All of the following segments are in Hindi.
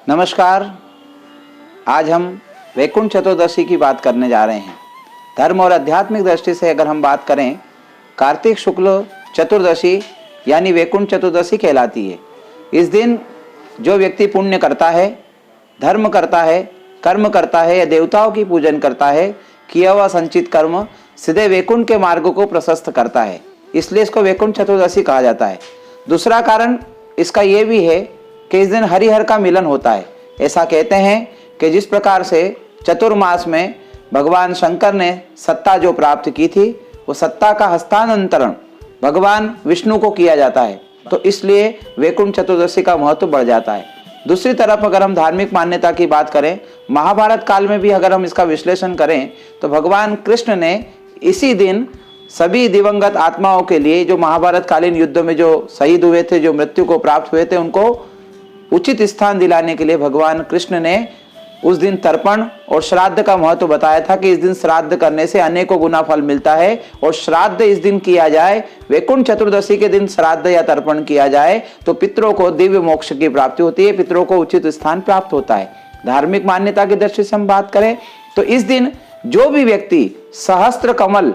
नमस्कार। आज हम वैकुंठ चतुर्दशी की बात करने जा रहे हैं। धर्म और आध्यात्मिक दृष्टि से अगर हम बात करें, कार्तिक शुक्ल चतुर्दशी यानी वैकुंठ चतुर्दशी कहलाती है। इस दिन जो व्यक्ति पुण्य करता है, धर्म करता है, कर्म करता है या देवताओं की पूजन करता है, किया हुआ संचित कर्म सीधे वैकुंठ के मार्ग को प्रशस्त करता है, इसलिए इसको वैकुंठ चतुर्दशी कहा जाता है। दूसरा कारण इसका ये भी है कि इस दिन हरिहर का मिलन होता है। ऐसा कहते हैं कि जिस प्रकार से चतुर्मास में भगवान शंकर ने सत्ता जो प्राप्त की थी, वो सत्ता का हस्तांतरण भगवान विष्णु को किया जाता है, तो इसलिए वैकुंठ चतुर्दशी का महत्व बढ़ जाता है। दूसरी तरफ अगर हम धार्मिक मान्यता की बात करें, महाभारत काल में भी अगर हम इसका विश्लेषण करें तो भगवान कृष्ण ने इसी दिन सभी दिवंगत आत्माओं के लिए, जो महाभारत कालीन युद्ध में जो शहीद हुए थे, जो मृत्यु को प्राप्त हुए थे, उनको उचित स्थान दिलाने के लिए भगवान कृष्ण ने उस दिन तर्पण और श्राद्ध का महत्व बताया था कि इस दिन श्राद्ध करने से अनेकों गुना फल मिलता है और श्राद्ध इस दिन किया जाए, वैकुंठ चतुर्दशी के दिन श्राद्ध या तर्पण किया जाए तो पितरों को दिव्य मोक्ष की प्राप्ति होती है, पितरों को उचित स्थान प्राप्त होता है। धार्मिक मान्यता की दृष्टि से हम बात करें तो इस दिन जो भी व्यक्ति सहस्त्र कमल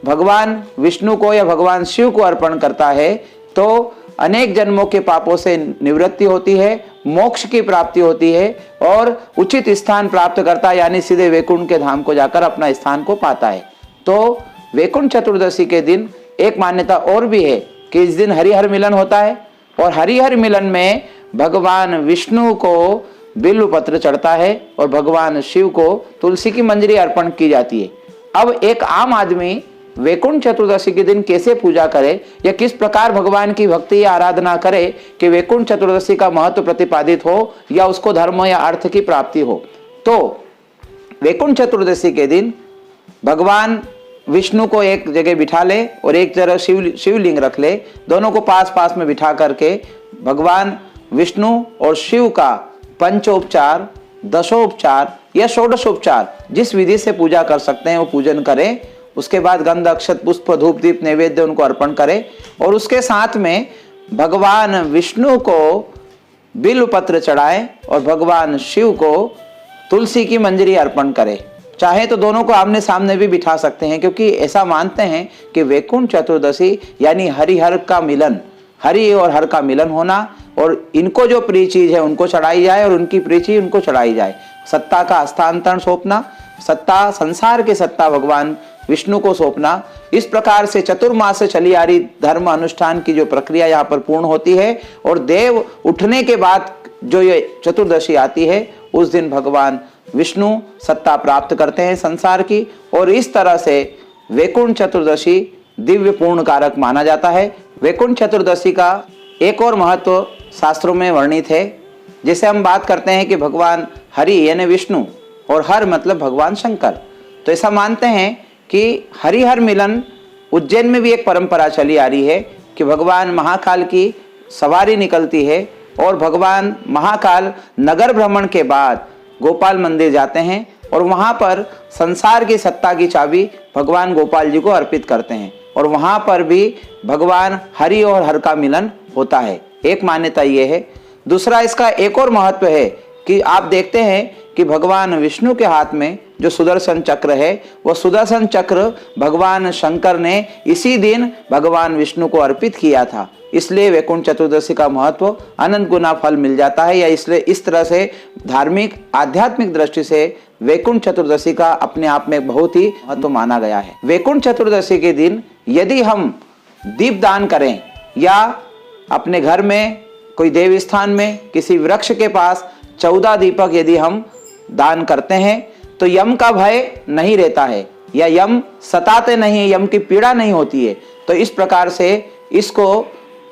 भगवान विष्णु को या भगवान शिव को अर्पण करता है तो अनेक जन्मों के पापों से निवृत्ति होती है, मोक्ष की प्राप्ति होती है और उचित स्थान प्राप्त करता है, यानी सीधे वैकुंठ के धाम को जाकर अपना स्थान को पाता है। तो वैकुंठ चतुर्दशी के दिन एक मान्यता और भी है कि इस दिन हरिहर मिलन होता है और हरिहर मिलन में भगवान विष्णु को बिल्व पत्र चढ़ता है और भगवान शिव को तुलसी की मंजरी अर्पण की जाती है। अब एक आम आदमी वैकुंठ चतुर्दशी के दिन कैसे पूजा करे या किस प्रकार भगवान की भक्ति या आराधना करे कि वैकुंठ चतुर्दशी का महत्व प्रतिपादित हो या उसको धर्म या अर्थ की प्राप्ति हो, तो वैकुंठ चतुर्दशी के दिन भगवान विष्णु को एक जगह बिठा ले और एक जगह शिवलिंग रख ले, दोनों को पास पास में बिठा करके भगवान विष्णु और शिव का पंचोपचार, दशोपचार या षोडशोपचार जिस विधि से पूजा कर सकते हैं वो पूजन करें। उसके बाद गंध, अक्षत, पुष्प, धूप, दीप, नैवेद्य उनको अर्पण करें और उसके साथ में भगवान विष्णु को बिल्व पत्र चढ़ाएं और भगवान शिव को तुलसी की मंजरी अर्पण करें। चाहे तो दोनों को आमने सामने भी बिठा सकते हैं, क्योंकि ऐसा मानते हैं कि वैकुंठ चतुर्दशी यानी हरिहर का मिलन, हरि और हर का मिलन होना, और इनको जो प्रिय चीज है उनको चढ़ाई जाए और उनकी प्रिय चीज उनको चढ़ाई जाए। सत्ता का हस्तांतरण सौंपना, सत्ता, संसार की सत्ता भगवान विष्णु को सौंपना, इस प्रकार से चतुर्मास से चली आ रही धर्म अनुष्ठान की जो प्रक्रिया यहाँ पर पूर्ण होती है और देव उठने के बाद जो ये चतुर्दशी आती है उस दिन भगवान विष्णु सत्ता प्राप्त करते हैं संसार की, और इस तरह से वैकुंठ चतुर्दशी दिव्य पूर्ण कारक माना जाता है। वैकुंठ चतुर्दशी का एक और महत्व शास्त्रों में वर्णित है। जैसे हम बात करते हैं कि भगवान हरि यानी विष्णु और हर मतलब भगवान शंकर, तो ऐसा मानते हैं कि हरिहर मिलन उज्जैन में भी एक परंपरा चली आ रही है कि भगवान महाकाल की सवारी निकलती है और भगवान महाकाल नगर भ्रमण के बाद गोपाल मंदिर जाते हैं और वहाँ पर संसार की सत्ता की चाबी भगवान गोपाल जी को अर्पित करते हैं और वहाँ पर भी भगवान हरि और हर का मिलन होता है। एक मान्यता ये है। दूसरा इसका एक और महत्व है कि आप देखते हैं कि भगवान विष्णु के हाथ में जो सुदर्शन चक्र है, वो सुदर्शन चक्र भगवान शंकर ने इसी दिन भगवान विष्णु को अर्पित किया था, इसलिए वैकुंठ चतुर्दशी का महत्व अनंत गुना फल मिल जाता है। या इसलिए इस तरह से धार्मिक आध्यात्मिक दृष्टि से वैकुंठ चतुर्दशी का अपने आप में बहुत ही महत्व माना गया है। वैकुंठ चतुर्दशी के दिन यदि हम दीप दान करें या अपने घर में कोई देव स्थान में किसी वृक्ष के पास 14 दीपक यदि हम दान करते हैं तो यम का भय नहीं रहता है या यम सताते नहीं, यम की पीड़ा नहीं होती है। तो इस प्रकार से इसको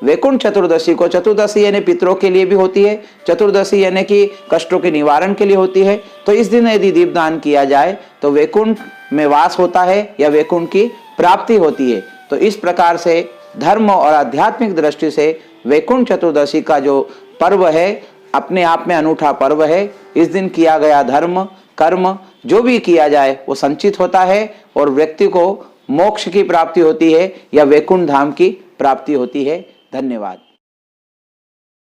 वैकुंठ चतुर्दशी को, चतुर्दशी यानी पितरों के लिए भी होती है, चतुर्दशी यानी कि कष्टों के निवारण के लिए होती है। तो इस दिन यदि दीपदान किया जाए तो वैकुंठ में वास होता है या वैकुंठ की प्राप्ति होती है। तो इस प्रकार से धर्म और आध्यात्मिक दृष्टि से वैकुंठ चतुर्दशी का जो पर्व है अपने आप में अनूठा पर्व है। इस दिन किया गया धर्म कर्म जो भी किया जाए वो संचित होता है और व्यक्ति को मोक्ष की प्राप्ति होती है या वैकुंठ धाम की प्राप्ति होती है। धन्यवाद।